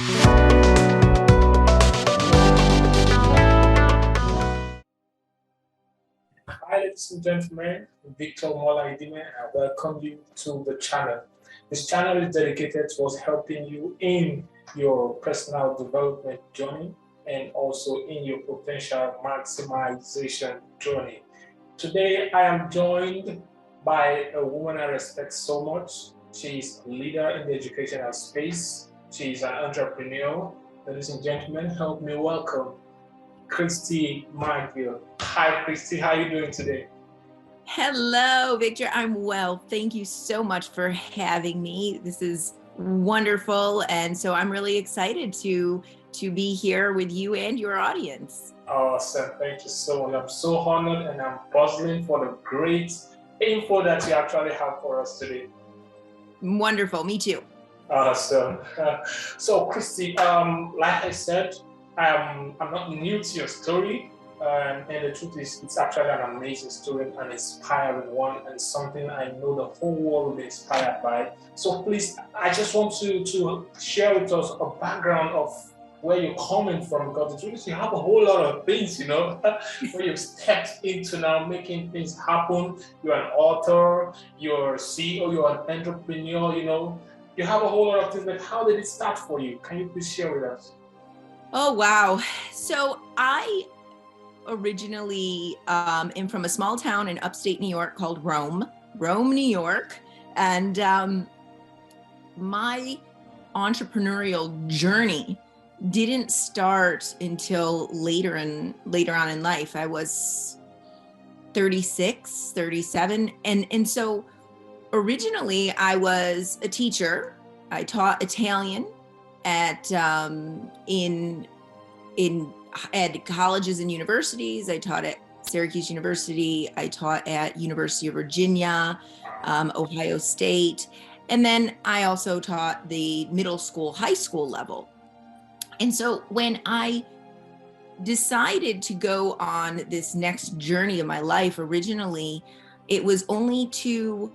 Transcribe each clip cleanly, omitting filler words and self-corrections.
Hi, ladies and gentlemen, Victor Molaidime, I welcome you to the channel. This channel is dedicated towards helping you in your personal development journey and also in your potential maximization journey. Today, I am joined by a woman I respect so much. She is a leader in the educational space. She is an entrepreneur. Ladies and gentlemen, help me welcome Christy Margill. Hi, Christy. How are you doing today? Hello, Victor. I'm well. Thank you so much for having me. This is wonderful, and so I'm really excited to be here with you and your audience. Awesome. Thank you so much. I'm so honored and I'm buzzing for the great info that you actually have for us today. Wonderful. Me too. Awesome. So, Christy, like I said, I'm not new to your story. And the truth is, it's actually an amazing story, an inspiring one, and something I know the whole world will be inspired by. So please, I just want to share with us a background of where you're coming from, because the truth is you have a whole lot of things, where you've stepped into now making things happen. You're an author, you're a CEO, you're an entrepreneur, you have a whole lot of things, but how did it start for you? Can you please share with us? Oh, wow. So I originally am from a small town in upstate New York called Rome, New York. And my entrepreneurial journey didn't start until later on in life. I was 36, 37. And so originally I was a teacher. I taught Italian at colleges and universities. I taught at Syracuse University. I taught at University of Virginia, Ohio State. And then I also taught the middle school, high school level. And so when I decided to go on this next journey of my life, originally, it was only to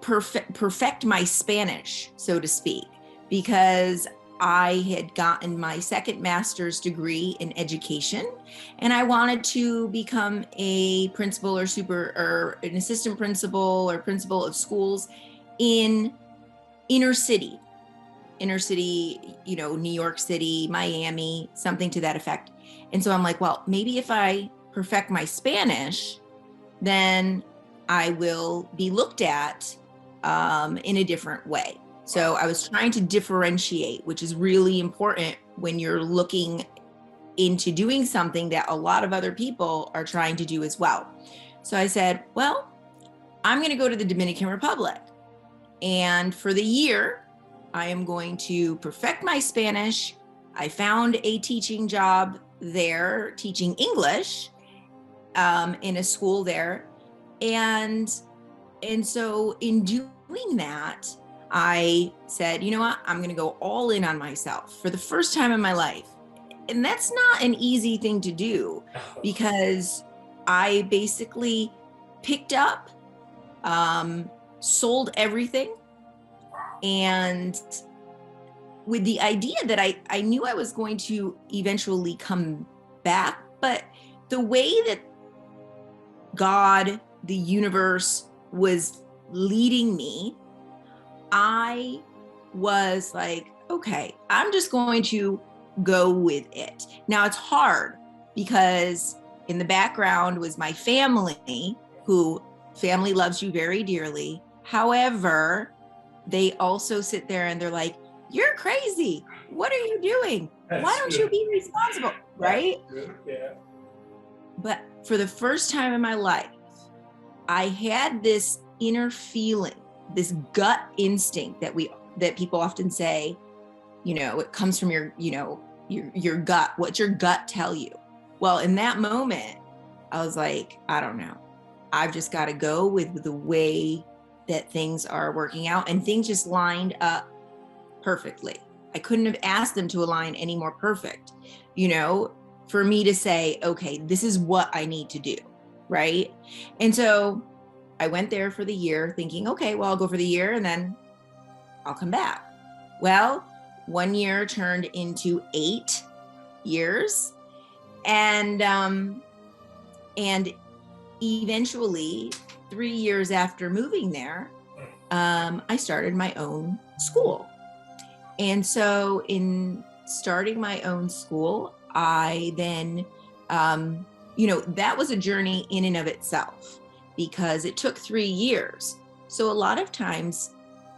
perfect my Spanish, so to speak, because I had gotten my second master's degree in education, and I wanted to become a principal or an assistant principal or principal of schools in inner city, New York City, Miami, something to that effect. And so I'm like, well, maybe if I perfect my Spanish, then I will be looked at in a different way. So I was trying to differentiate, which is really important when you're looking into doing something that a lot of other people are trying to do as well. So I said, well, I'm going to go to the Dominican Republic. And for the year, I am going to perfect my Spanish. I found a teaching job there, teaching English in a school there. And so in doing that, I said, you know what, I'm going to go all in on myself for the first time in my life. And that's not an easy thing to do, because I basically picked up, sold everything, and with the idea that I knew I was going to eventually come back, but the way that God, the universe, was leading me, I was like, okay, I'm just going to go with it. Now it's hard because in the background was my family, who family loves you very dearly. However, they also sit there and they're like, you're crazy. What are you doing? Why don't you be responsible? Right? Yeah. But for the first time in my life, I had this inner feeling, this gut instinct that people often say, it comes from your gut. What's your gut tell you? Well, in that moment, I was like, I don't know. I've just got to go with the way that things are working out, and things just lined up perfectly. I couldn't have asked them to align any more perfect, for me to say, okay, this is what I need to do, right? And so I went there for the year thinking, okay, well, I'll go for the year and then I'll come back. Well, 1 year turned into 8 years. And eventually 3 years after moving there, I started my own school. And so in starting my own school, I then, that was a journey in and of itself because it took 3 years. So a lot of times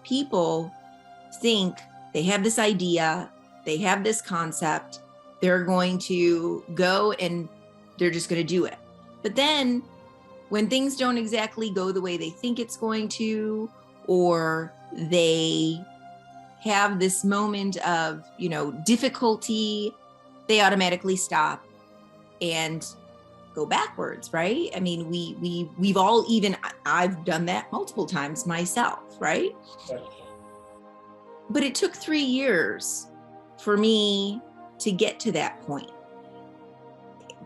people think they have this idea, they have this concept, they're going to go and they're just going to do it. But then when things don't exactly go the way they think it's going to, or they have this moment of, difficulty, they automatically stop and go backwards, right? I mean, we've all I've done that multiple times myself, right? But it took 3 years for me to get to that point,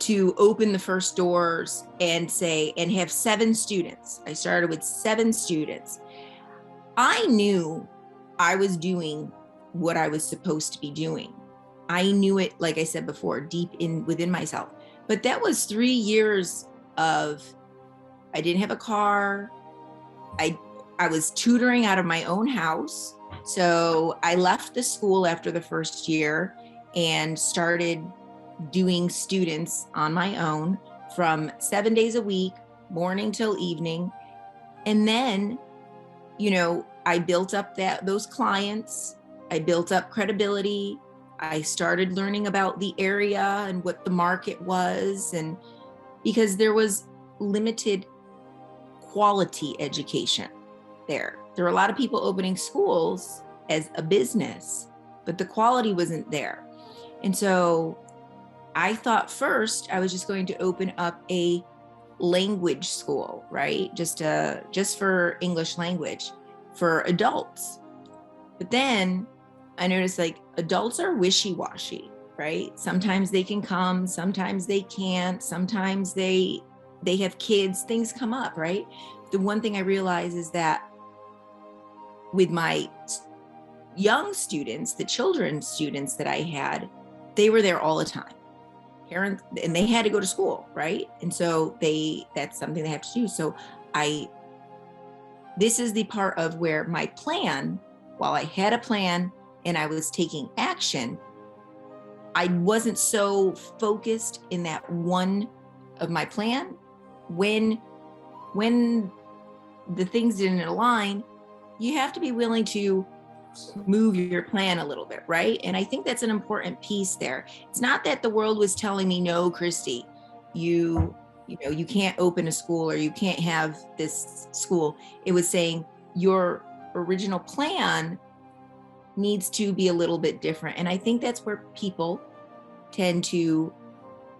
to open the first doors and have 7 students. I started with 7 students. I knew I was doing what I was supposed to be doing. I knew it, like I said before, deep within myself. But that was 3 years of, I didn't have a car. I was tutoring out of my own house. So I left the school after the first year and started doing students on my own from 7 days a week, morning till evening. And then, I built up those clients. I built up credibility. I started learning about the area and what the market was. And because there was limited quality education there. There were a lot of people opening schools as a business, but the quality wasn't there. And so I thought first I was just going to open up a language school, right? Just for English language for adults. But then I noticed adults are wishy-washy, right? Sometimes they can come, sometimes they can't, sometimes they have kids, things come up, right? The one thing I realized is that with my young students, the children's students that I had, they were there all the time. Parents, and they had to go to school, right? And so that's something they have to do. So this is the part of where my plan, while I had a plan and I was taking action, I wasn't so focused in that one of my plan. When the things didn't align, you have to be willing to move your plan a little bit, right? And I think that's an important piece there. It's not that the world was telling me, no, Christy, you can't open a school or you can't have this school. It was saying your original plan needs to be a little bit different. And I think that's where people tend to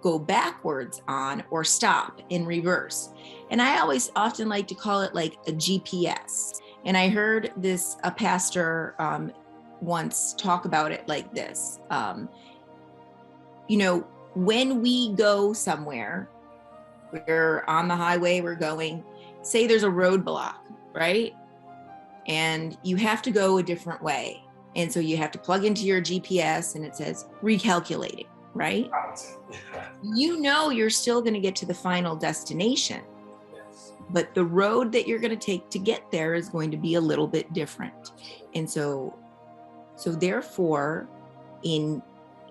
go backwards on or stop in reverse. And I always often like to call it like a GPS. And I heard a pastor once talk about it like this. When we go somewhere, we're on the highway, we're going, say there's a roadblock, right? And you have to go a different way. And so you have to plug into your GPS and it says recalculating, right? You're still going to get to the final destination. But the road that you're going to take to get there is going to be a little bit different. And so therefore, in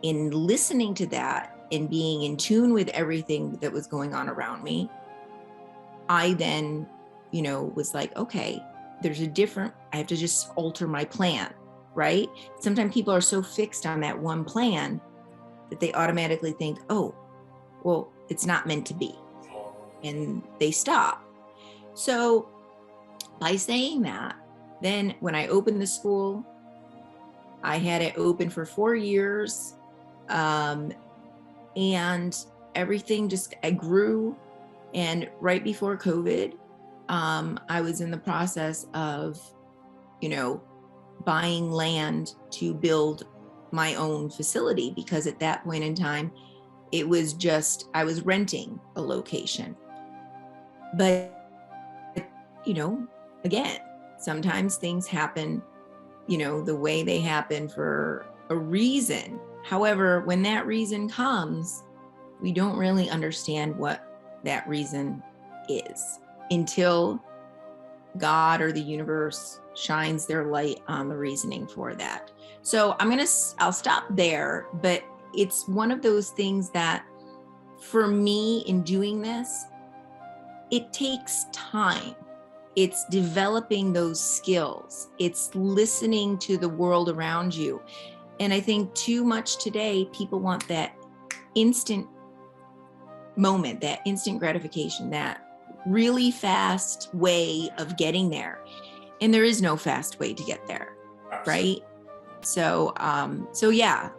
listening to that and being in tune with everything that was going on around me, I then, was like, okay, I have to just alter my plan, right? Sometimes people are so fixed on that one plan that they automatically think, oh, well, it's not meant to be. And they stop. So by saying that, then when I opened the school, I had it open for 4 years. And everything I grew. And right before COVID, I was in the process of, buying land to build my own facility, because at that point in time, it was I was renting a location. But, again, sometimes things happen the way they happen for a reason. However, when that reason comes, we don't really understand what that reason is until God or the universe shines their light on the reasoning for that. So I'll stop there, but it's one of those things that for me in doing this, it takes time. It's developing those skills. It's listening to the world around you. And I think too much today, people want that instant moment, that instant gratification, that really fast way of getting there. And there is no fast way to get there, right? So yeah.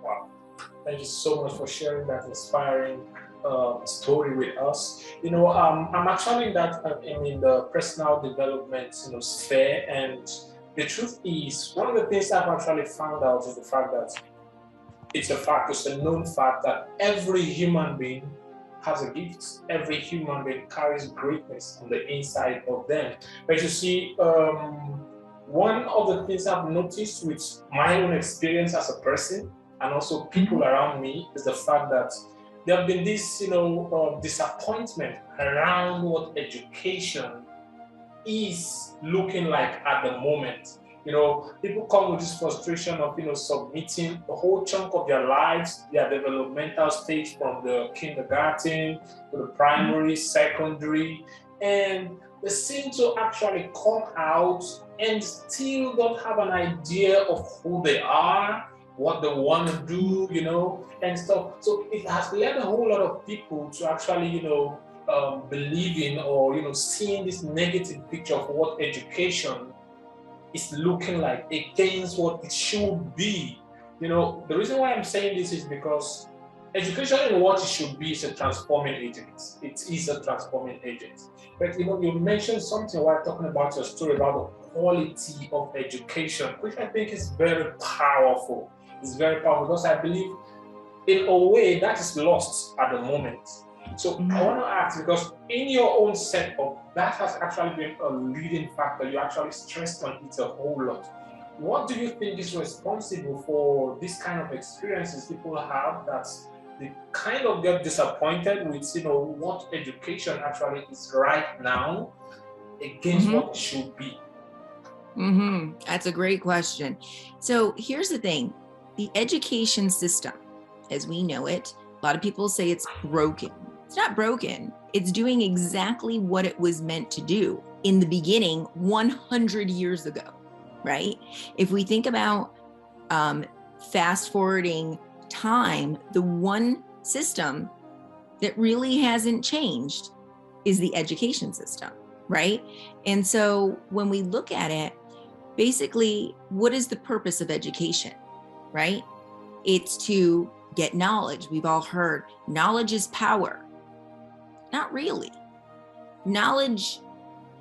Wow. Thank you so much for sharing that inspiring story with us. I'm actually in the personal development, sphere, and the truth is, one of the things I've actually found out is the fact that it's a known fact that every human being has a gift. Every human being carries greatness on the inside of them. But you see, one of the things I've noticed with my own experience as a person and also people around me is the fact that there have been this, disappointment around what education is looking like at the moment. People come with this frustration of, submitting a whole chunk of their lives, their developmental stage from the kindergarten to the primary, secondary, and they seem to actually come out and still don't have an idea of who they are, what they want to do, and stuff. So it has led a whole lot of people to actually, believing or, seeing this negative picture of what education is looking like against what it should be. The reason why I'm saying this is because education and what it should be is a transforming agent. It is a transforming agent. But you mentioned something while talking about your story about the quality of education, which I think is very powerful. It's very powerful because I believe in a way that is lost at the moment. So I want to ask, because in your own setup, that has actually been a leading factor. You actually stressed on it a whole lot. What do you think is responsible for this kind of experiences people have that they kind of get disappointed with, what education actually is right now against what it should be? That's a great question. So here's the thing. The education system, as we know it, a lot of people say it's broken. It's not broken. It's doing exactly what it was meant to do in the beginning 100 years ago, right? If we think about fast forwarding time, the one system that really hasn't changed is the education system, right? And so when we look at it, basically, what is the purpose of education, right? It's to get knowledge. We've all heard knowledge is power. Not really. Knowledge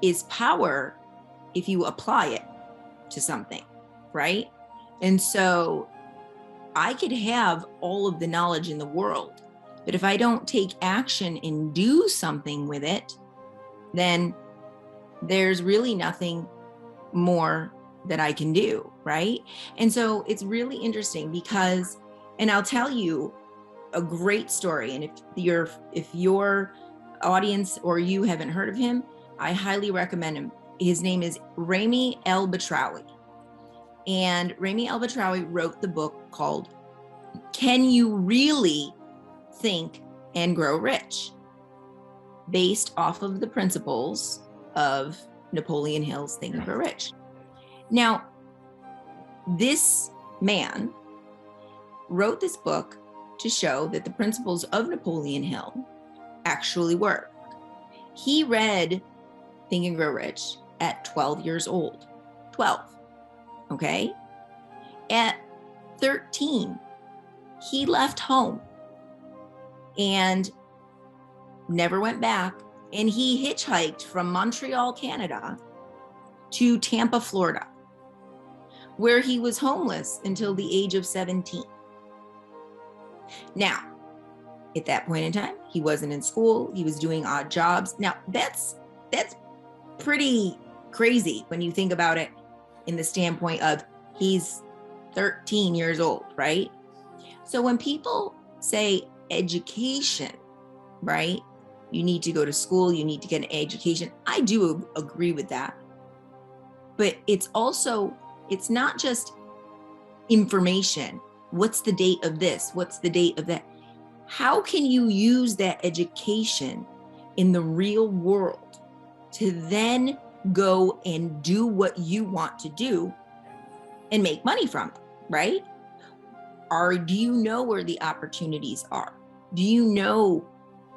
is power if you apply it to something, right? And so I could have all of the knowledge in the world, but if I don't take action and do something with it, then there's really nothing more that I can do, right? And so it's really interesting because, and I'll tell you a great story, and if your audience or you haven't heard of him, I highly recommend him. His name is Rami El-Batrawi. And Rami El-Batrawi wrote the book called Can You Really Think and Grow Rich? Based off of the principles of Napoleon Hill's Think and Grow Rich. Now, this man wrote this book to show that the principles of Napoleon Hill actually work. He read Think and Grow Rich at 12 years old. 12, okay? At 13, he left home and never went back. And he hitchhiked from Montreal, Canada to Tampa, Florida, where he was homeless until the age of 17. Now, at that point in time, he wasn't in school. He was doing odd jobs. Now, that's pretty crazy when you think about it in the standpoint of he's 13 years old, right? So when people say education, right? You need to go to school, you need to get an education. I do agree with that. But it's not just information. What's the date of this? What's the date of that? How can you use that education in the real world to then go and do what you want to do and make money from it, right? Or do you know where the opportunities are? Do you know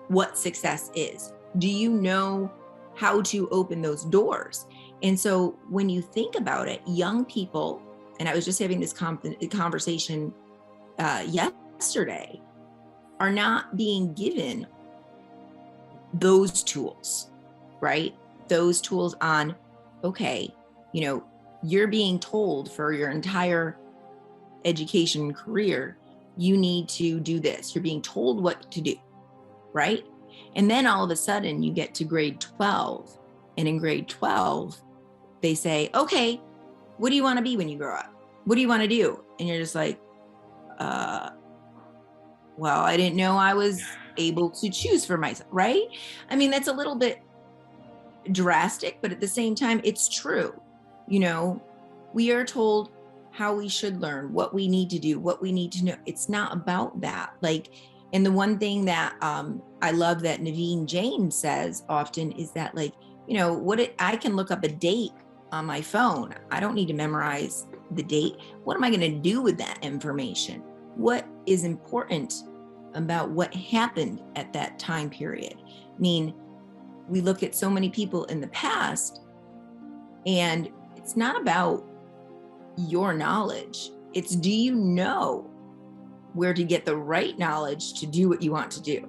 what success is? Do you know how to open those doors? And so when you think about it, young people, and I was just having this conversation yesterday, are not being given those tools, right? Those tools on, okay, you're being told for your entire education career, you need to do this. You're being told what to do, right? And then all of a sudden you get to grade 12, and in grade 12, they say, okay, what do you want to be when you grow up? What do you want to do? And you're just like, well, I didn't know I was able to choose for myself, right? I mean, that's a little bit drastic, but at the same time, it's true. We are told how we should learn, what we need to do, what we need to know. It's not about that. And the one thing that I love that Naveen Jain says often is that, I can look up a date on my phone. I don't need to memorize the date. What am I going to do with that information? What is important about what happened at that time period? I mean, we look at so many people in the past, and it's not about your knowledge. It's, do you know where to get the right knowledge to do what you want to do?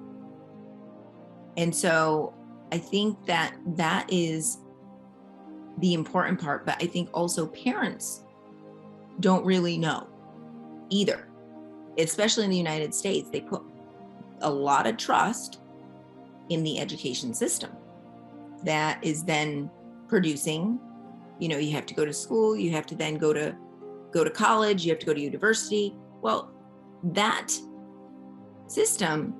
And so I think that is the important part, but I think also parents don't really know either, especially in the United States. They put a lot of trust in the education system that is then producing, you have to go to school, you have to then go to college, you have to go to university. Well, that system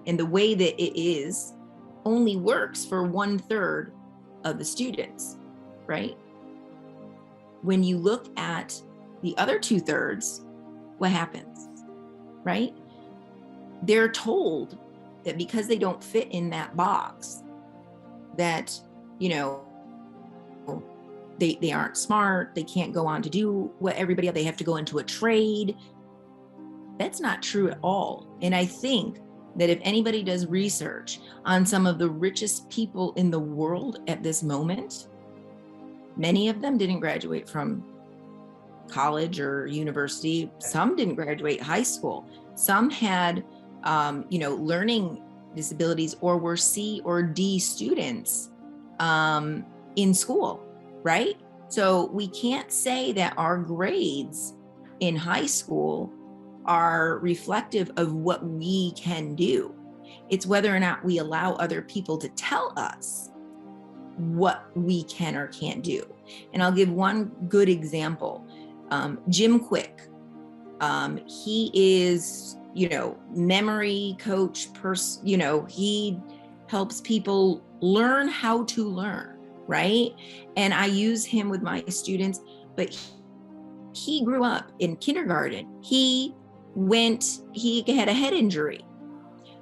and the way that it is only works for 1/3 of the students, right? When you look at the other 2/3, what happens, right? They're told that because they don't fit in that box, that, they aren't smart, they can't go on to do what everybody else, they have to go into a trade. That's not true at all. And I think that if anybody does research on some of the richest people in the world at this moment, many of them didn't graduate from college or university. Some didn't graduate high school. Some had, learning disabilities, or were C or D students in school, right? So we can't say that our grades in high school are reflective of what we can do. It's whether or not we allow other people to tell us what we can or can't do. And I'll give one good example. Jim Quick, he is, memory coach person, he helps people learn how to learn, right? And I use him with my students, but he grew up in kindergarten. He had a head injury.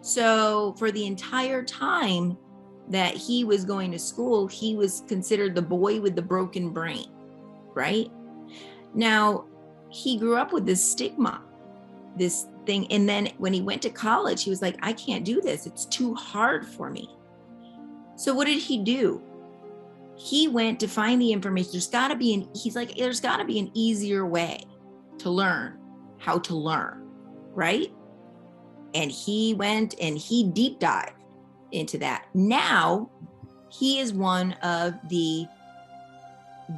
So for the entire time that he was going to school, he was considered the boy with the broken brain, right? Now, he grew up with this stigma, this thing. And then when he went to college, he was like, I can't do this. It's too hard for me. So what did he do? He went to find the information. There's got to be an easier way to learn how to learn, right? And he went and he deep dived into that. Now he is one of the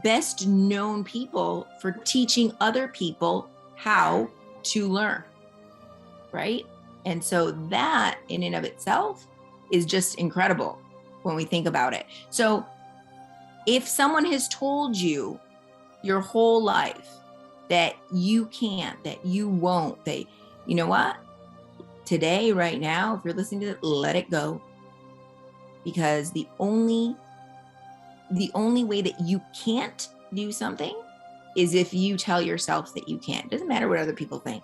best known people for teaching other people how to learn, right? And so that in and of itself is just incredible when we think about it. So if someone has told you, your whole life that you can't, that you won't, that, you know what? Today, right now, if you're listening to it, let it go. Because the only way that you can't do something is if you tell yourself that you can't. It doesn't matter what other people think.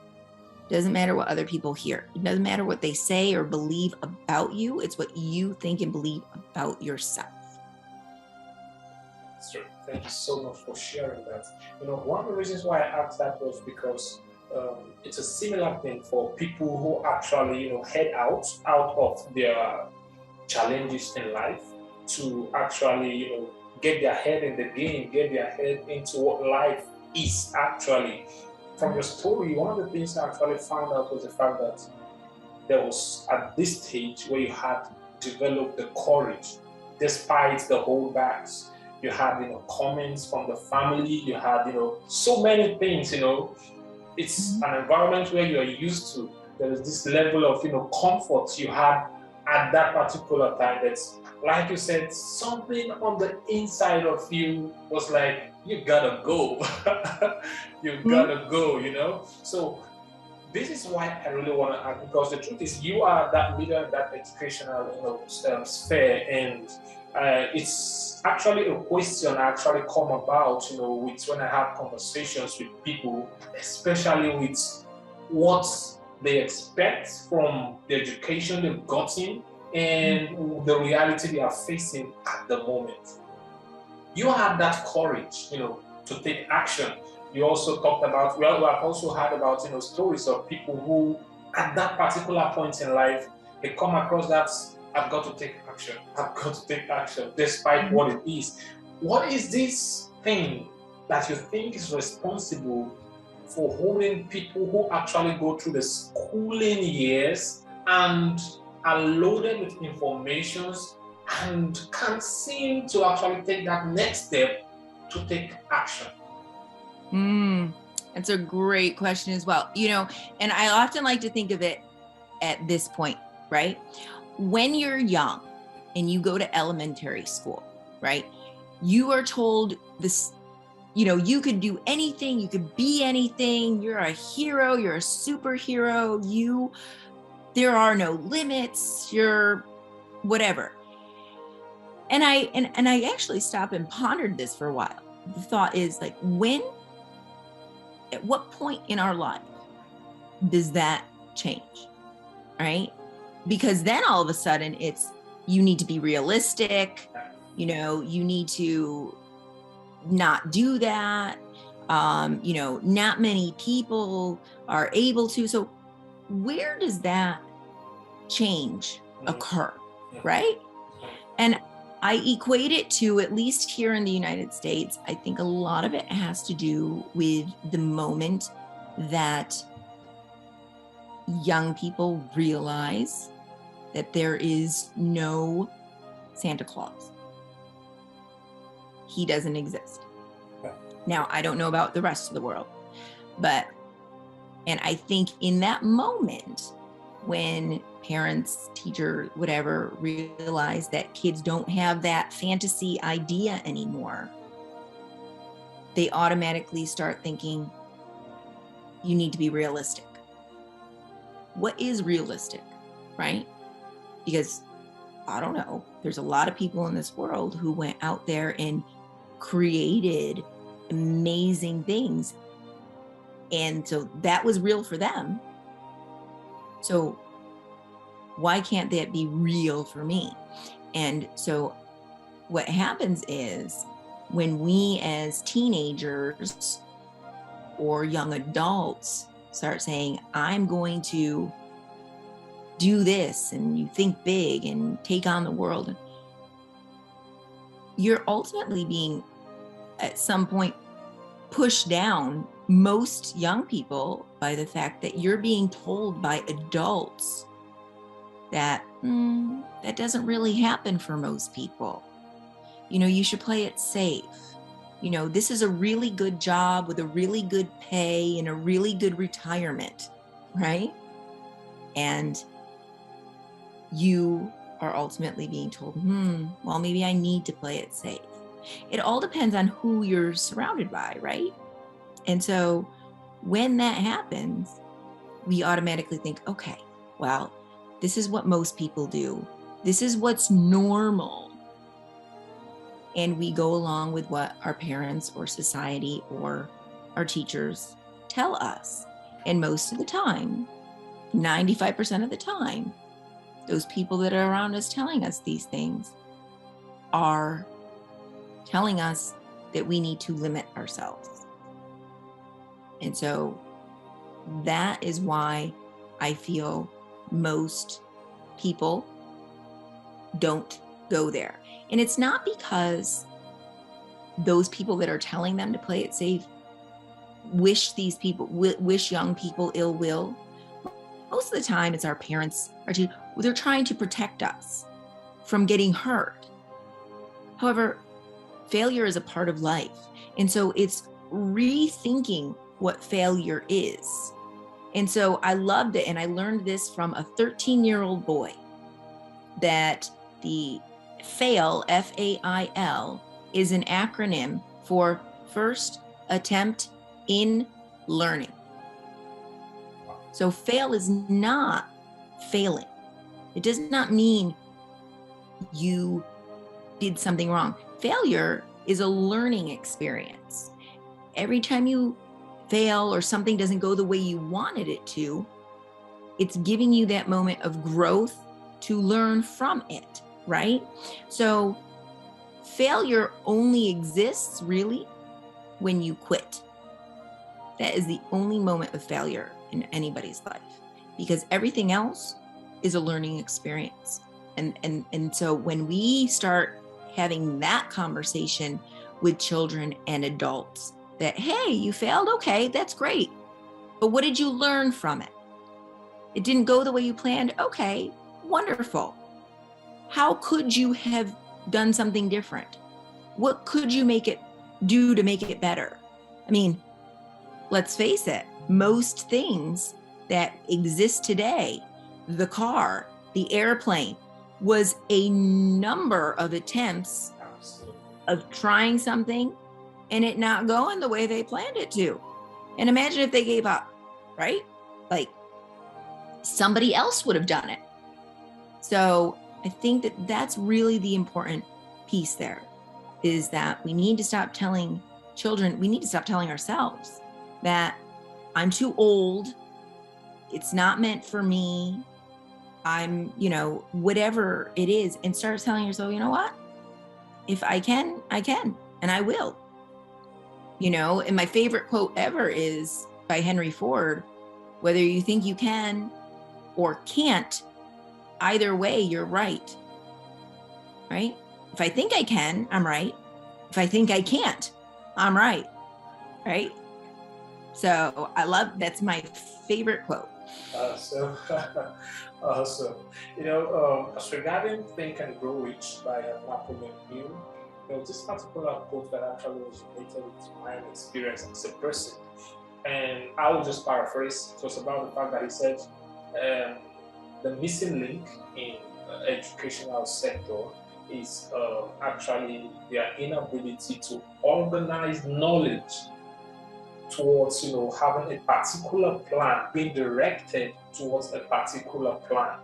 It doesn't matter what other people hear. It doesn't matter what they say or believe about you. It's what you think and believe about yourself. That's true. Thank you so much for sharing that. One of the reasons why I asked that was because it's a similar thing for people who actually, head out of their challenges in life to actually, get their head in the game, get their head into what life is actually. From your story, one of the things I actually found out was the fact that there was at this stage where you had developed the courage despite the holdbacks. You had, comments from the family, you had, so many things, it's an environment where you are used to. There is this level of, comfort you had at that particular time. That's, like you said, something on the inside of you was like, you gotta go. You gotta go. So this is why I really want to ask, because the truth is you are that leader in that educational sphere, and it's actually a question I actually come about with when I have conversations with people, especially with what they expect from the education they've gotten and the reality they are facing at the moment. You have that courage to take action. You also talked about, we have also heard about, stories of people who, at that particular point in life, they come across that, I've got to take action. I've got to take action, despite what it is. What is this thing that you think is responsible for holding people who actually go through the schooling years and are loaded with information and can't seem to actually take that next step to take action? That's a great question as well. And I often like to think of it at this point, right? When you're young and you go to elementary school, right? You are told this, you could do anything, you could be anything, you're a hero, you're a superhero, there are no limits, you're whatever. And I actually stopped and pondered this for a while. The thought is like, at what point in our life does that change, right? Because then all of a sudden you need to be realistic, you need to not do that. Not many people are able to. So where does that change occur, right? And I equate it to, at least here in the United States, I think a lot of it has to do with the moment that young people realize that there is no Santa Claus. He doesn't exist. Now, I don't know about the rest of the world, and I think in that moment, when parents, teachers, whatever, realize that kids don't have that fantasy idea anymore, they automatically start thinking, you need to be realistic. What is realistic, right? Because I don't know, there's a lot of people in this world who went out there and created amazing things. And so that was real for them. So why can't that be real for me? And so what happens is when we as teenagers or young adults start saying, I'm going to do this, and you think big and take on the world, you're ultimately being at some point pushed down, most young people, by the fact that you're being told by adults that that doesn't really happen for most people. You should play it safe. This is a really good job with a really good pay and a really good retirement, right? And you are ultimately being told, well, maybe I need to play it safe. It all depends on who you're surrounded by, right? And so when that happens, we automatically think, okay, well, this is what most people do. This is what's normal. And we go along with what our parents or society or our teachers tell us. And most of the time, 95% of the time, those people that are around us telling us these things are telling us that we need to limit ourselves. And so that is why I feel most people don't go there. And it's not because those people that are telling them to play it safe wish young people ill will. Most of the time it's our parents, they're trying to protect us from getting hurt. However, failure is a part of life. And so it's rethinking what failure is. And so I loved it. And I learned this from a 13-year-old boy, that the FAIL, F-A-I-L, is an acronym for first attempt in learning. So fail is not failing. It does not mean you did something wrong. Failure is a learning experience. Every time you fail or something doesn't go the way you wanted it to, it's giving you that moment of growth to learn from it, right? So failure only exists really when you quit. That is the only moment of failure in anybody's life, because everything else is a learning experience. And so when we start having that conversation with children and adults, that, hey, you failed, okay, that's great. But what did you learn from it? It didn't go the way you planned. Okay, wonderful. How could you have done something different? What could you do to make it better? I mean, let's face it, most things that exist today, the car, the airplane, was a number of attempts of trying something and it not going the way they planned it to. And imagine if they gave up, right? Like somebody else would have done it. So I think that that's really the important piece there, is that we need to stop telling children, we need to stop telling ourselves that I'm too old, it's not meant for me, I'm, whatever it is, and start telling yourself, you know what? If I can, I can, and I will. And my favorite quote ever is by Henry Ford: whether you think you can or can't, either way, you're right. Right? If I think I can, I'm right. If I think I can't, I'm right. Right? So that's my favorite quote. Awesome. Awesome. As regarding Think and Grow Rich by Napoleon Hill, this particular quote that actually was related to my experience as a person. And I will just paraphrase. It was about the fact that he said, the missing link in educational sector is actually their inability to organize knowledge towards, having a particular plan, being directed towards a particular plan,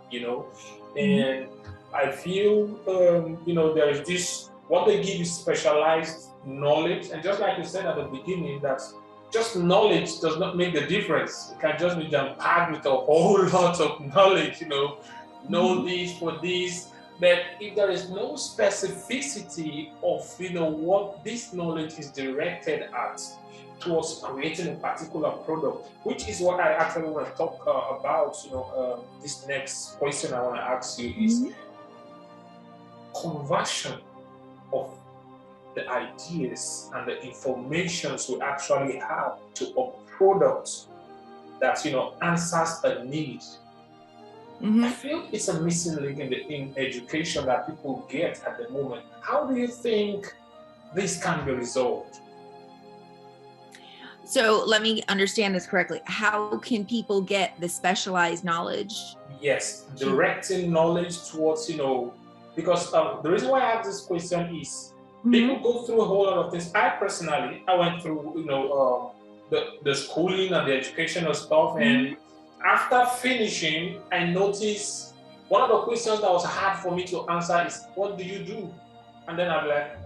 And I feel, there is this, what they give you specialized knowledge. And just like you said at the beginning, that just knowledge does not make the difference. It can just be jam-packed with a whole lot of knowledge, know this for this. But if there is no specificity of, what this knowledge is directed at, towards creating a particular product, which is what I actually want to talk about. This next question I want to ask you is conversion of the ideas and the informations we actually have to a product that answers a need. I feel it's a missing link in education that people get at the moment. How do you think this can be resolved? So let me understand this correctly. How can people get the specialized knowledge? Yes, directing knowledge towards, because the reason why I ask this question is People go through a whole lot of things. I personally, I went through, the schooling and the educational stuff, and after finishing, I noticed one of the questions that was hard for me to answer is, "What do you do?" And then I'm like,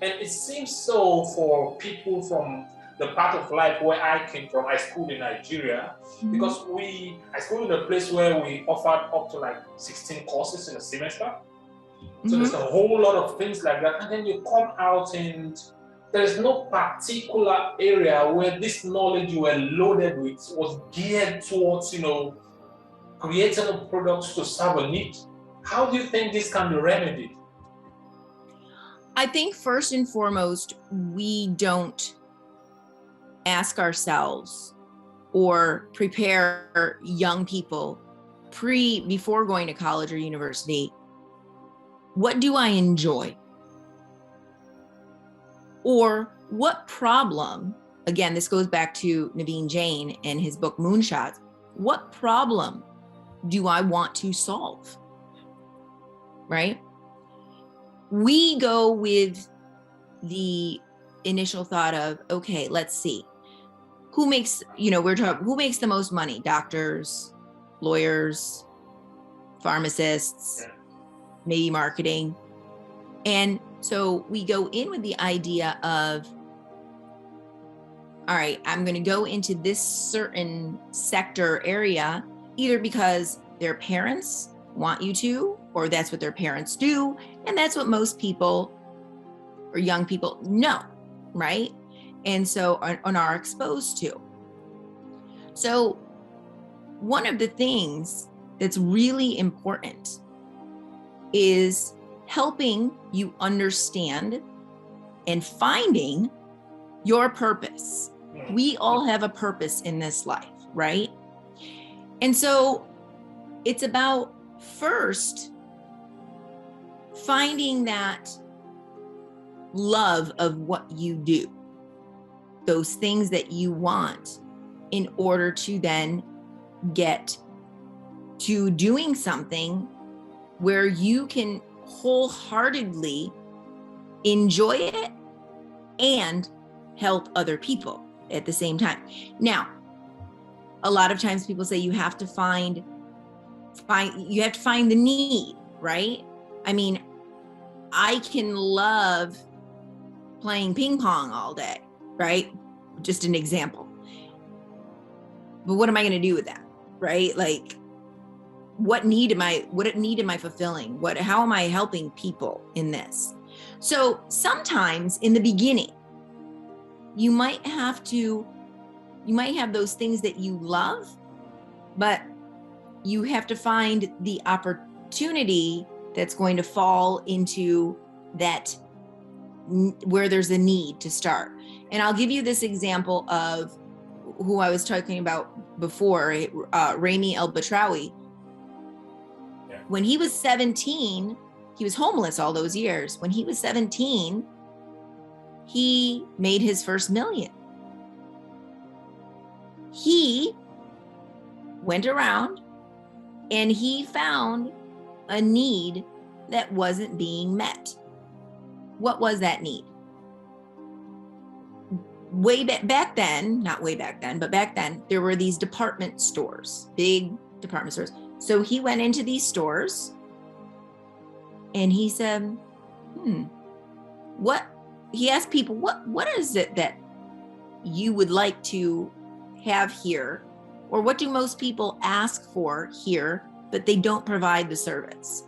and it seems so for people from the part of life where I came from. I schooled in Nigeria because I schooled in a place where we offered up to like 16 courses in a semester. So there's a whole lot of things like that. And then you come out and there's no particular area where this knowledge you were loaded with was geared towards, creating products to serve a need. How do you think this can be remedied? I think first and foremost, we don't ask ourselves or prepare young people before going to college or university, what do I enjoy? Or what problem, again, this goes back to Naveen Jain and his book Moonshots, what problem do I want to solve? Right? We go with the initial thought of, okay, let's see. Who makes the most money? Doctors, lawyers, pharmacists, maybe marketing. And so we go in with the idea of, all right, I'm going to go into this certain sector area, either because their parents want you to, or that's what their parents do. And that's what most people or young people know, right? And so are exposed to. So one of the things that's really important is helping you understand and finding your purpose. We all have a purpose in this life, right? And so it's about first finding that love of what you do, those things that you want, in order to then get to doing something where you can wholeheartedly enjoy it and help other people at the same time. Now, a lot of times people say you have to find the need, right? I mean, I can love playing ping pong all day, right? Just an example. But what am I going to do with that, right? Like, what need am I fulfilling? How am I helping people in this? So sometimes in the beginning, you might have those things that you love, but you have to find the opportunity that's going to fall into that where there's a need to start. And I'll give you this example of who I was talking about before, Rami El-Batrawi. Yeah. When he was 17, he was homeless all those years. When he was 17, he made his first million. He went around and he found a need that wasn't being met. What was that need? Back then, there were these department stores, big department stores. So he went into these stores and he said, he asked people, what is it that you would like to have here? Or what do most people ask for here, but they don't provide the service?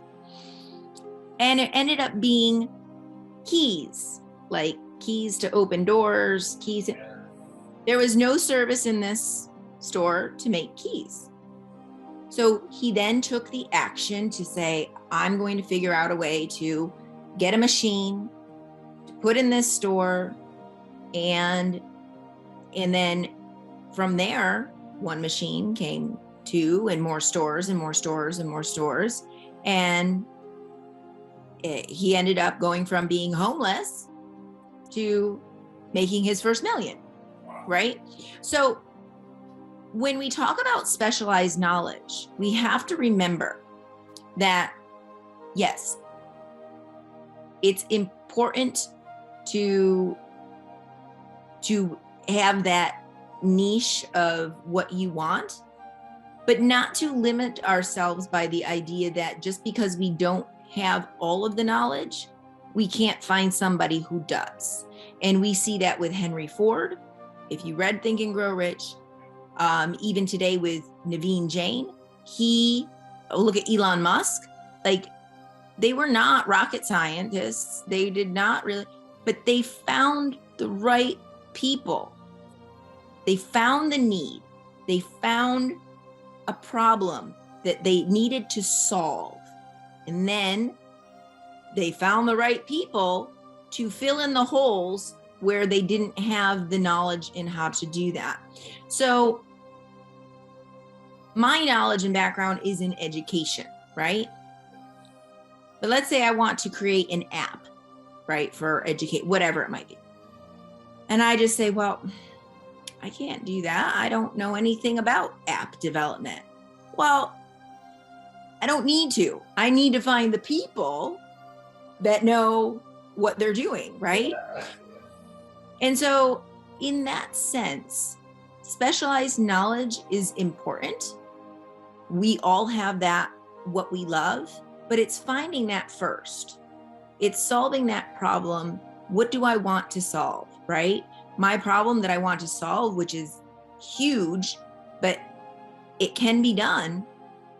And it ended up being keys, like keys to open doors, keys. There was no service in this store to make keys. So he then took the action to say, I'm going to figure out a way to get a machine to put in this store. And then from there, one machine came two, and more stores and more stores and more stores. And he ended up going from being homeless to making his first million, right? So when we talk about specialized knowledge, we have to remember that, yes, it's important to have that niche of what you want, but not to limit ourselves by the idea that just because we don't have all of the knowledge, we can't find somebody who does. And we see that with Henry Ford. If you read Think and Grow Rich, even today with Naveen Jain, look at Elon Musk, like they were not rocket scientists. They did not really, but they found the right people. They found the need. They found a problem that they needed to solve. And then they found the right people to fill in the holes where they didn't have the knowledge in how to do that. So my knowledge and background is in education, right? But let's say I want to create an app, right, for educate, whatever it might be. And I just say, well, I can't do that. I don't know anything about app development. Well, I don't need to. I need to find the people that know what they're doing, right? Yeah. And so in that sense, specialized knowledge is important. We all have that, what we love, but it's finding that first. It's solving that problem. What do I want to solve, right? My problem that I want to solve, which is huge, but it can be done,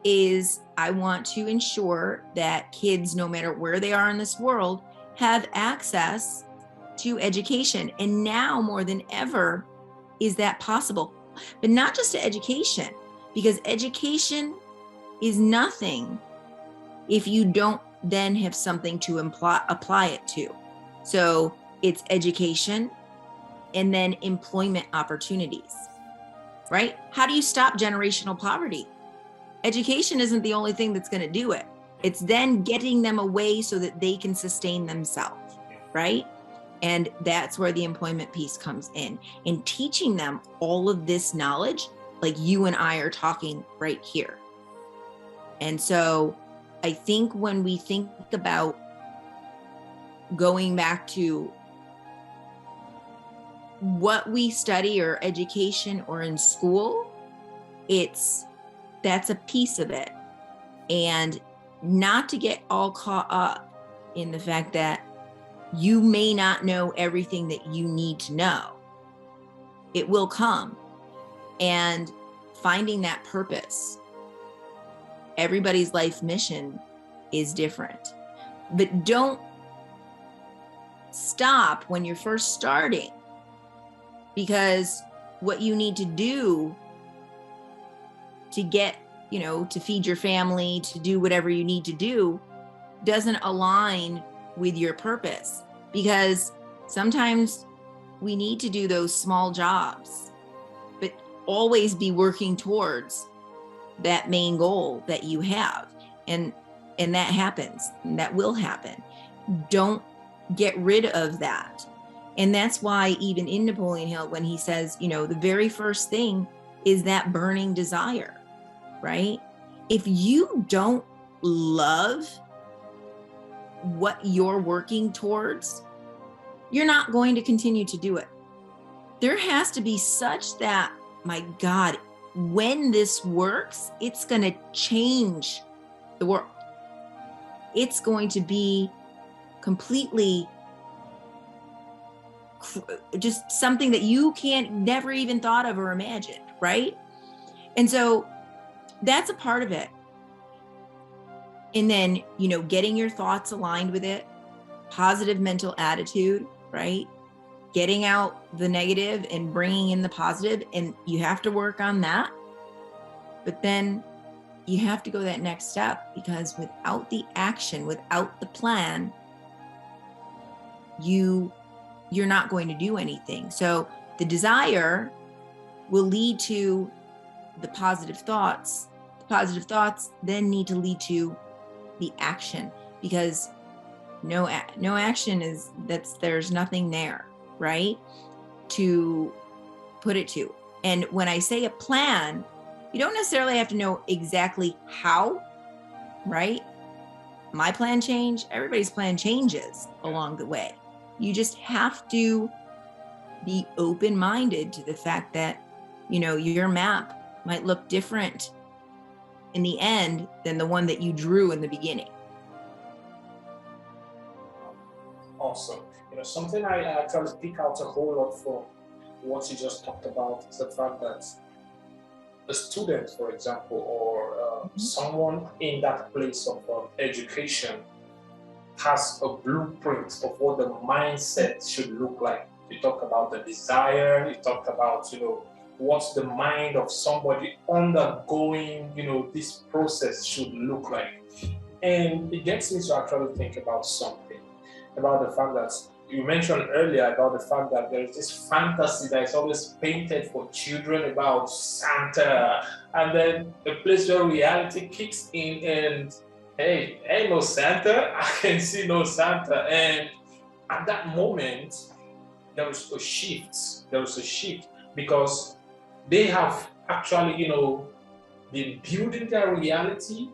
is I want to ensure that kids, no matter where they are in this world, have access to education. And now more than ever is that possible, but not just to education, because education is nothing if you don't then have something to apply it to. So it's education and then employment opportunities, right? How do you stop generational poverty? Education isn't the only thing that's going to do it. It's then getting them away so that they can sustain themselves, right? And that's where the employment piece comes in, and teaching them all of this knowledge, like you and I are talking right here. And so I think when we think about going back to what we study or education or in school, that's a piece of it. And not to get all caught up in the fact that you may not know everything that you need to know. It will come. And finding that purpose. Everybody's life mission is different. But don't stop when you're first starting, because what you need to do to get, to feed your family, to do whatever you need to do, doesn't align with your purpose. Because sometimes we need to do those small jobs, but always be working towards that main goal that you have. And that happens, and that will happen. Don't get rid of that. And that's why even in Napoleon Hill, when he says, the very first thing is that burning desire, right? If you don't love what you're working towards, you're not going to continue to do it. There has to be such that, my God, when this works, it's going to change the world. It's going to be completely just something that you never even thought of or imagined, right? And so that's a part of it. And then, getting your thoughts aligned with it, positive mental attitude, right? Getting out the negative and bringing in the positive, and you have to work on that. But then you have to go that next step, because without the action, without the plan, you're not going to do anything. So the desire will lead to the positive thoughts. The positive thoughts then need to lead to the action, because no action there's nothing there, right, to put it to. And when I say a plan, you don't necessarily have to know exactly how, right? my plan change, everybody's plan changes along the way. You just have to be open-minded to the fact that, you know, your map might look different in the end than the one that you drew in the beginning. Awesome. You know, something I actually pick out a whole lot from what you just talked about is the fact that a student, for example, or someone in that place of education has a blueprint of what the mindset should look like. You talk about the desire, you talked about, you know, what the mind of somebody undergoing, you know, this process should look like. And it gets me to actually think about something, about the fact that you mentioned earlier about the fact that there is this fantasy that is always painted for children about Santa, and then the place where reality kicks in and, hey, ain't no Santa, I can see no Santa. And at that moment, there is a shift because they have actually, you know, been building their reality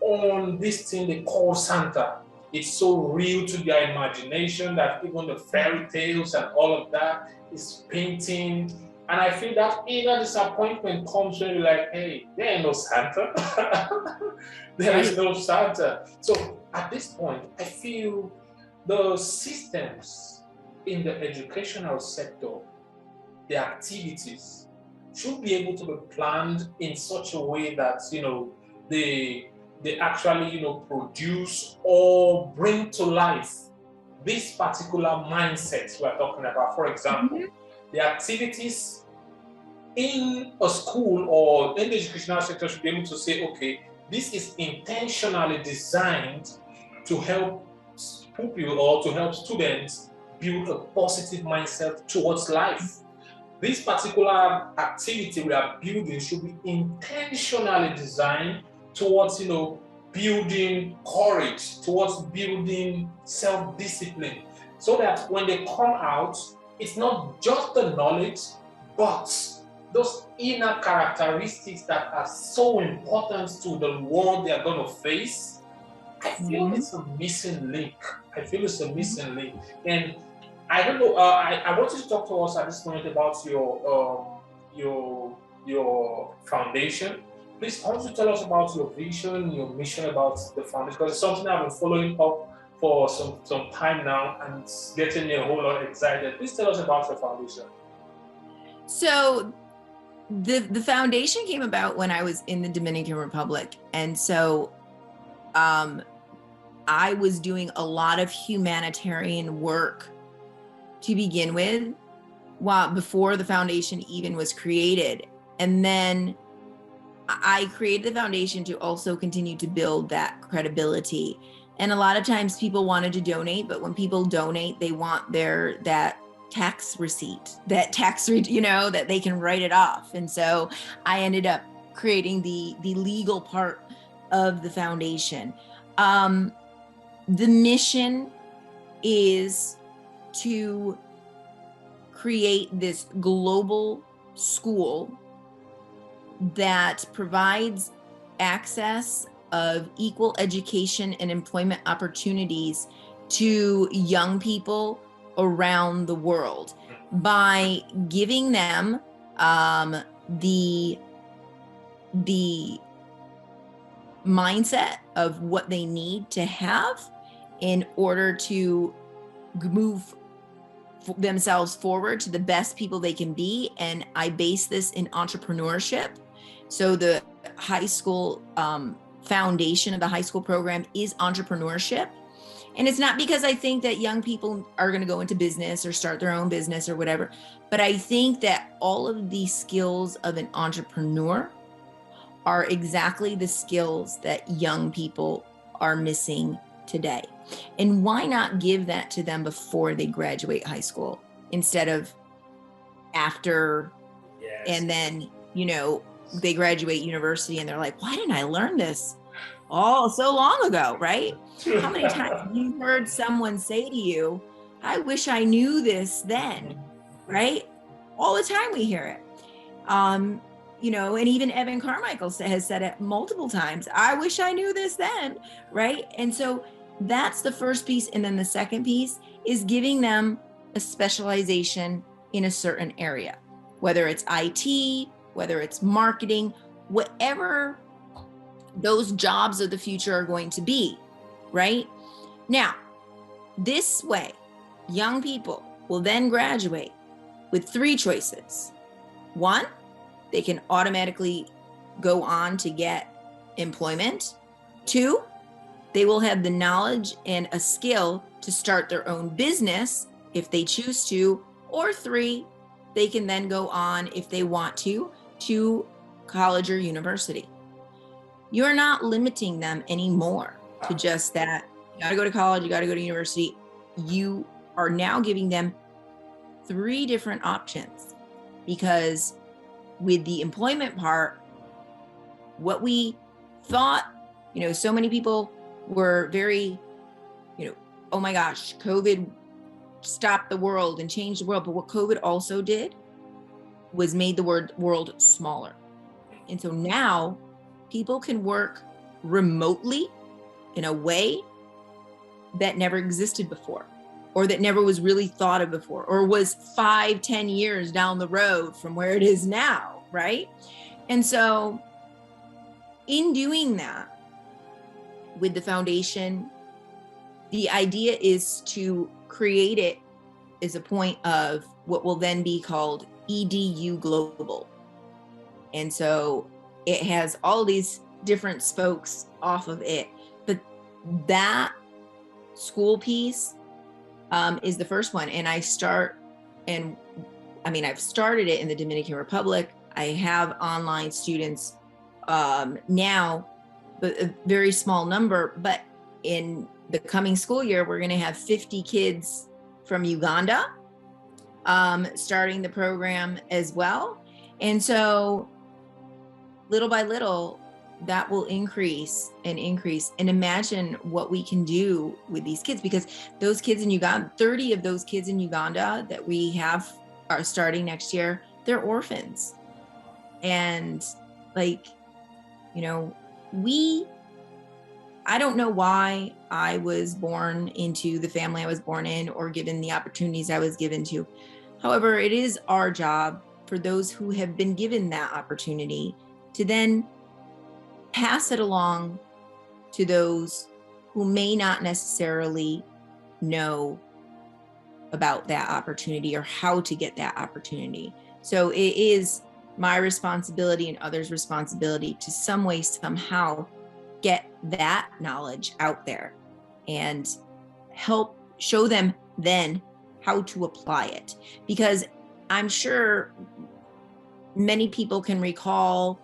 on this thing they call Santa. It's so real to their imagination that even the fairy tales and all of that is painting. And I feel that inner disappointment comes when you're like, hey, there ain't no Santa. There is no Santa. So at this point, I feel the systems in the educational sector, the activities, should be able to be planned in such a way that, you know, they actually, you know, produce or bring to life this particular mindset we're talking about. For example, the activities in a school or in the educational sector should be able to say, okay, this is intentionally designed to help people or to help students build a positive mindset towards life. This particular activity we are building should be intentionally designed towards, you know, building courage, towards building self-discipline, so that when they come out, it's not just the knowledge, but those inner characteristics that are so important to the world they are going to face. I feel it's a missing link. And I don't know. I want you to talk to us at this point about your foundation. Please, I want you to tell us about your vision, your mission about the foundation, because it's something I've been following up for some time now, and it's getting me a whole lot excited. Please tell us about your foundation. So the foundation came about when I was in the Dominican Republic, and so I was doing a lot of humanitarian work to begin with, before the foundation even was created. And then I created the foundation to also continue to build that credibility. And a lot of times people wanted to donate, but when people donate, they want that tax receipt, you know, that they can write it off. And so I ended up creating the legal part of the foundation. The mission is to create this global school that provides access of equal education and employment opportunities to young people around the world by giving them the mindset of what they need to have in order to move themselves forward to the best people they can be. And I base this in entrepreneurship. So the high school foundation of the high school program is entrepreneurship. And it's not because I think that young people are going to go into business or start their own business or whatever, but I think that all of the skills of an entrepreneur are exactly the skills that young people are missing today. And why not give that to them before they graduate high school instead of after? Yes. And then, you know, they graduate university and they're like, why didn't I learn this all so long ago, right? How many times have you heard someone say to you, I wish I knew this then, right? All the time we hear it. and even Evan Carmichael has said it multiple times. I wish I knew this then, right? And so that's the first piece. And then the second piece is giving them a specialization in a certain area, whether it's IT, whether it's marketing, whatever those jobs of the future are going to be, right? Now, this way, young people will then graduate with 3 choices. 1, they can automatically go on to get employment. 2, they will have the knowledge and a skill to start their own business if they choose to. Or 3, they can then go on, if they want to college or university. You're not limiting them anymore to just that. You got to go to college, you got to go to university. You are now giving them 3 different options, because with the employment part, what we thought, so many people were very, oh my gosh, COVID stopped the world and changed the world. But what COVID also did was made the world smaller. And so now people can work remotely in a way that never existed before, or that never was really thought of before, or was 5-10 years down the road from where it is now, right? And so in doing that with the foundation, the idea is to create it as a point of what will then be called EDU Global. And so it has all these different spokes off of it, but that school piece is the first one. And I've started it in the Dominican Republic. I have online students now, but a very small number. But in the coming school year, we're going to have 50 kids from Uganda starting the program as well. And so little by little, that will increase and increase. And imagine what we can do with these kids, because those kids in Uganda, 30 of those kids in Uganda that we have are starting next year, they're orphans. And I don't know why I was born into the family I was born in, or given the opportunities I was given to. However, it is our job, for those who have been given that opportunity, to then pass it along to those who may not necessarily know about that opportunity or how to get that opportunity. So it is my responsibility and others' responsibility to some way, somehow get that knowledge out there and help show them then how to apply it. Because I'm sure many people can recall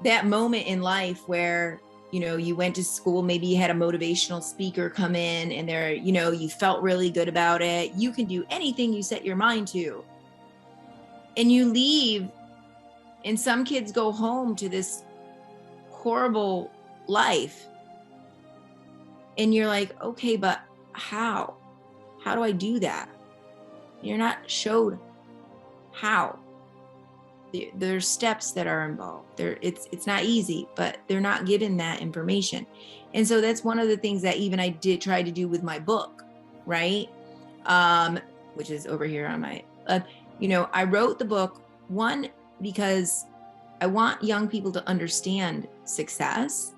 that moment in life where, you went to school, maybe you had a motivational speaker come in and you felt really good about it. You can do anything you set your mind to. And you leave, and some kids go home to this horrible life. And you're like, okay, but how? How do I do that? You're not showed how. There's steps that are involved. It's not easy, but they're not given that information. And so that's one of the things that even I did try to do with my book, right? Which is over here on my, I wrote the book, one, because I want young people to understand success.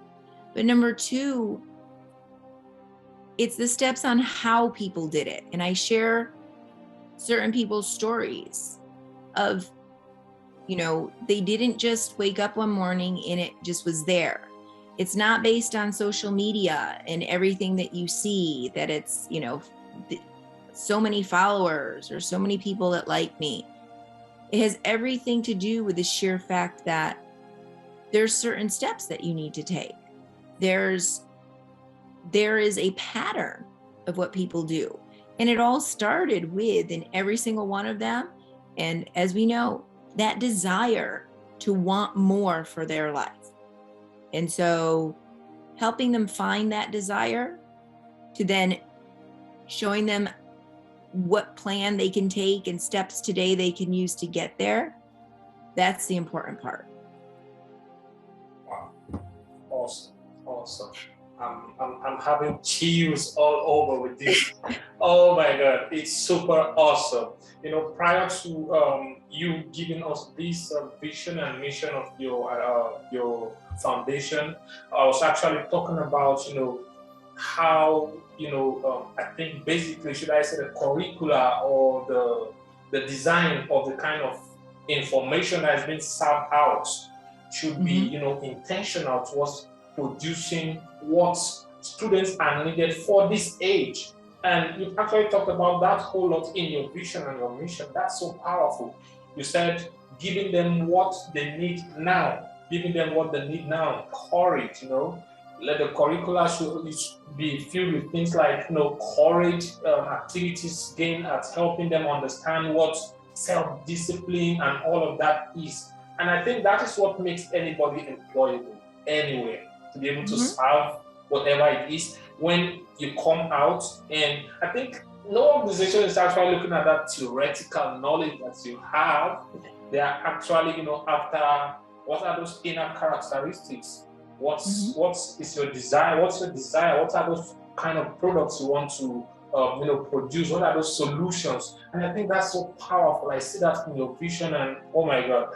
But number 2, it's the steps on how people did it. And I share certain people's stories of, they didn't just wake up one morning and it just was there. It's not based on social media and everything that you see, that it's, so many followers or so many people that like me. It has everything to do with the sheer fact that there's certain steps that you need to take. There is a pattern of what people do. And it all started with, in every single one of them, and as we know, that desire to want more for their life. And so helping them find that desire, to then showing them what plan they can take and steps today they can use to get there, That's the important part. Wow. Awesome. Awesome. I'm having chills all over with this. Oh my God, it's super awesome. Prior to you giving us this vision and mission of your foundation, I was actually talking about how I think basically, should I say, the curricula or the design of the kind of information that has been served out should be intentional towards producing what students are needed for this age. And you've actually talked about that whole lot in your vision and your mission. That's so powerful. You said giving them what they need now, courage, let the curricula should be filled with things like courage, activities gained at helping them understand what self-discipline and all of that is. And I think that is what makes anybody employable anywhere, to be able to serve whatever it is when you come out. And I think no organization is actually looking at that theoretical knowledge that you have. They are actually after what are those inner characteristics. What is your desire? What's your desire? What are those kind of products you want to produce? What are those solutions? And I think that's so powerful. I see that in your vision, and oh my God,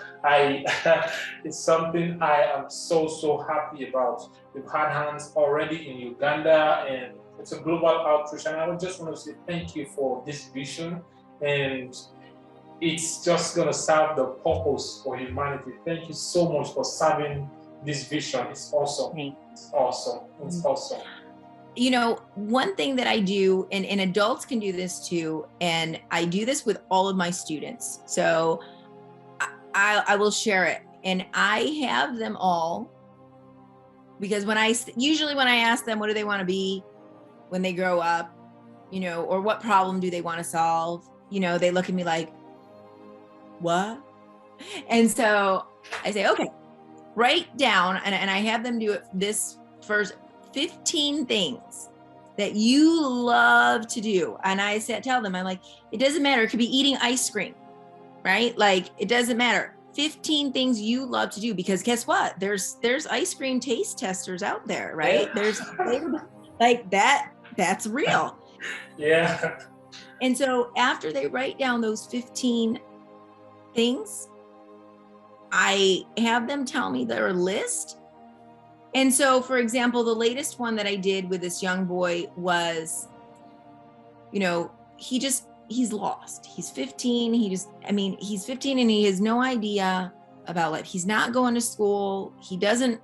it's something I am so happy about. We've had hands already in Uganda, and it's a global outreach. And I would just want to say thank you for this vision, and it's just going to serve the purpose for humanity. Thank you so much for serving this vision. It's awesome. It's awesome. It's awesome. One thing that I do, and adults can do this too, and I do this with all of my students. So I will share it. And I have them all, because when I ask them, what do they want to be when they grow up, or what problem do they want to solve? They look at me like, what? And so I say, okay, write down, and I have them do it this first 15 things that you love to do. And I tell them, I'm like, it doesn't matter. It could be eating ice cream, right? Like, it doesn't matter. 15 things you love to do, because guess what? There's ice cream taste testers out there, right? Yeah. There's like that's real. Yeah. And so after they write down those 15 things, I have them tell me their list. And so, for example, the latest one that I did with this young boy was, he's lost. He's 15. He's 15 and he has no idea about life. He's not going to school. He doesn't,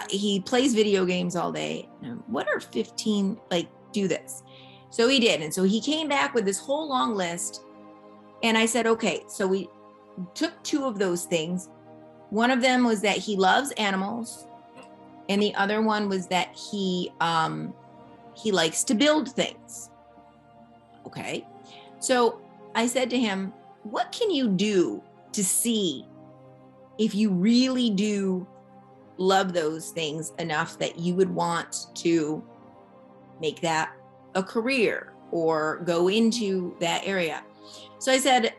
he plays video games all day. What are 15, do this? So he did. And so he came back with this whole long list. And I said, okay, so we took 2 of those things. One of them was that he loves animals, and the other one was that he likes to build things. Okay. So I said to him, what can you do to see if you really do love those things enough that you would want to make that a career or go into that area? So I said,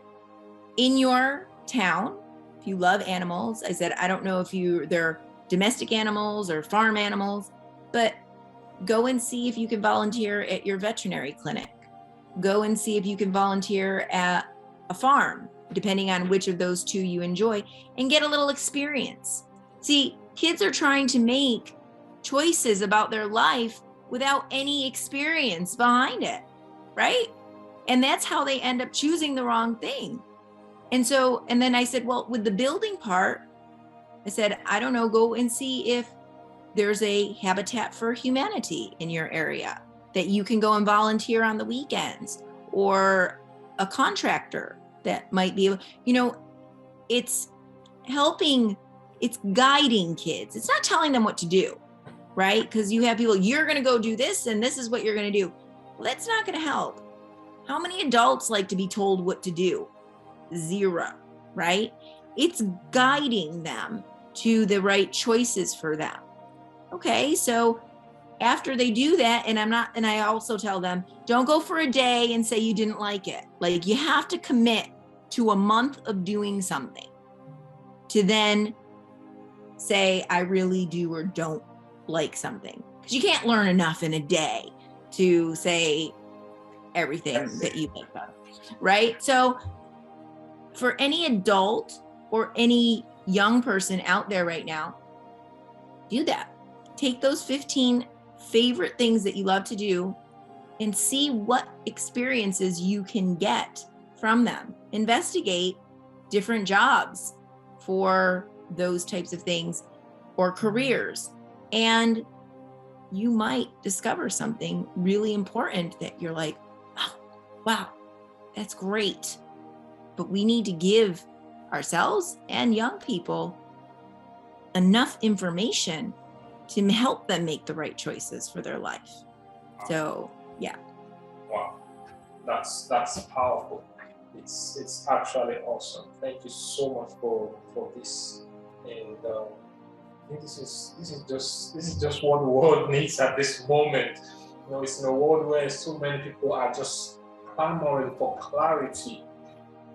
in your town, if you love animals, I said, I don't know if they're domestic animals or farm animals, but go and see if you can volunteer at your veterinary clinic. Go and see if you can volunteer at a farm, depending on which of those 2 you enjoy, and get a little experience. See, kids are trying to make choices about their life without any experience behind it, right? And that's how they end up choosing the wrong thing. And then I said, well, with the building part, I said, I don't know, go and see if there's a Habitat for Humanity in your area that you can go and volunteer on the weekends, or a contractor that might be, it's helping, it's guiding kids. It's not telling them what to do, right? Because you have people, you're going to go do this and this is what you're going to do. Well, that's not going to help. How many adults like to be told what to do? 0, right? It's guiding them to the right choices for them. Okay, so after they do that, and I also tell them, don't go for a day and say you didn't like it. Like, you have to commit to a month of doing something to then say, I really do or don't like something. Because you can't learn enough in a day to say everything that you like about it, right? So for any adult or any young person out there right now, do that. Take those 15 favorite things that you love to do and see what experiences you can get from them. Investigate different jobs for those types of things or careers. And you might discover something really important that you're like, oh, wow, that's great. But we need to give ourselves and young people enough information to help them make the right choices for their life. So, yeah. Wow, that's powerful. It's actually awesome. Thank you so much for this. And I think this is just what the world needs at this moment. You know, it's in a world where so many people are just clamoring for clarity.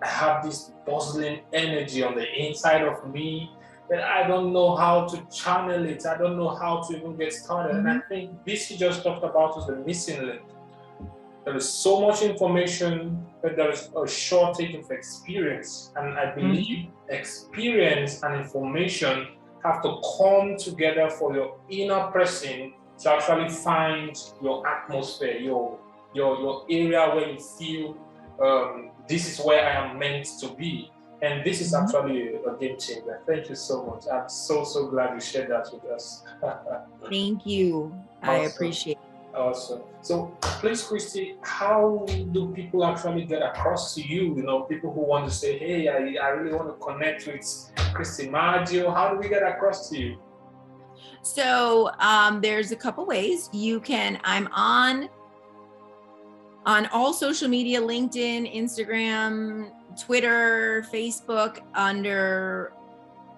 I have this bustling energy on the inside of me that I don't know how to channel it. I don't know how to even get started. And I think this you just talked about is the missing link. There is so much information, but there is a shortage of experience. And I believe experience and information have to come together for your inner person to actually find your atmosphere, your area where you feel this is where I am meant to be. And this is actually a game changer. Thank you so much. I'm so glad you shared that with us. Thank you. Awesome. I appreciate it. Awesome. So please, Christy, how do people actually get across to you? You know, people who want to say, hey, I really want to connect with Christy Maggio. How do we get across to you? So there's a couple ways. I'm on all social media, LinkedIn, Instagram, Twitter, Facebook, under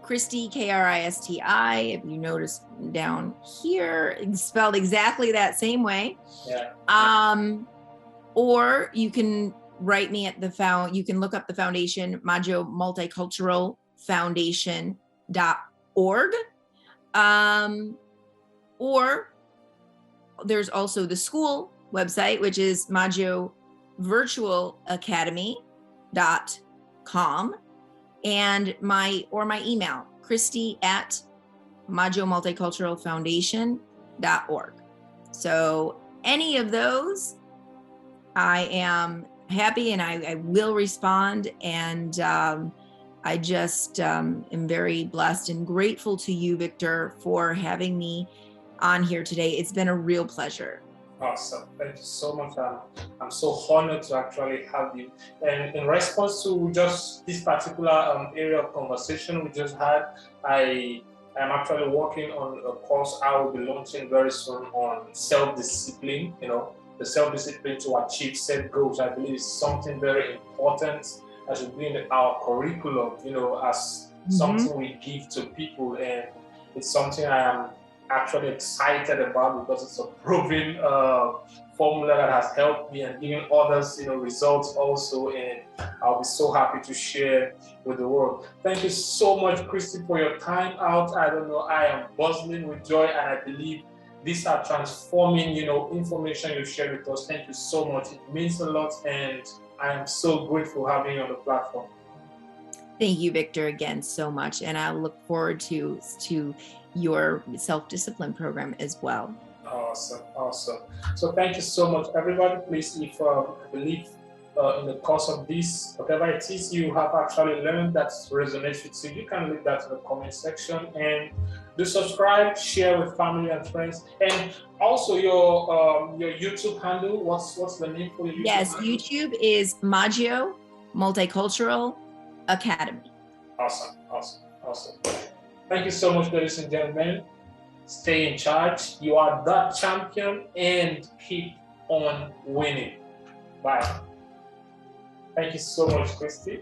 Christy, Kristi. If you notice down here, it's spelled exactly that same way. Yeah. Or you can write me at you can look up the foundation, Maggio Multicultural Foundation.org. Or there's also the school website, which is Maggio Virtual Academy.com, and my email, Christy at Maggio Multicultural Foundation.org. So any of those, I am happy and I will respond. And I just am very blessed and grateful to you, Victor, for having me on here today. It's been a real pleasure. Awesome. Thank you so much. I'm so honored to actually have you. And in response to just this particular area of conversation we just had, I am actually working on a course I will be launching very soon on self-discipline. You know, the self-discipline to achieve set goals. I believe is something very important as should be in our curriculum, you know, as something we give to people. And it's something I am actually excited about because it's a proven formula that has helped me and given others, you know, results also. And I'll be so happy to share with the world. Thank you so much, Christy, for your time out. I don't know, I am buzzing with joy, and I believe these are transforming, you know, information you shared with us. Thank you so much. It means a lot, and I am so grateful having you on the platform. Thank you, Victor, again so much, and I look forward to your self-discipline program as well. Awesome. So thank you so much, everybody. Please, if I believe in the course of this, whatever it is you have actually learned that resonates with you, you can leave that in the comment section, and do subscribe, share with family and friends, and also your YouTube handle. What's the name for your YouTube? Yes, handle? YouTube is Maggio Multicultural Academy. Awesome. Thank you so much, ladies and gentlemen. Stay in charge. You are the champion, and keep on winning. Bye. Thank you so much, Christy.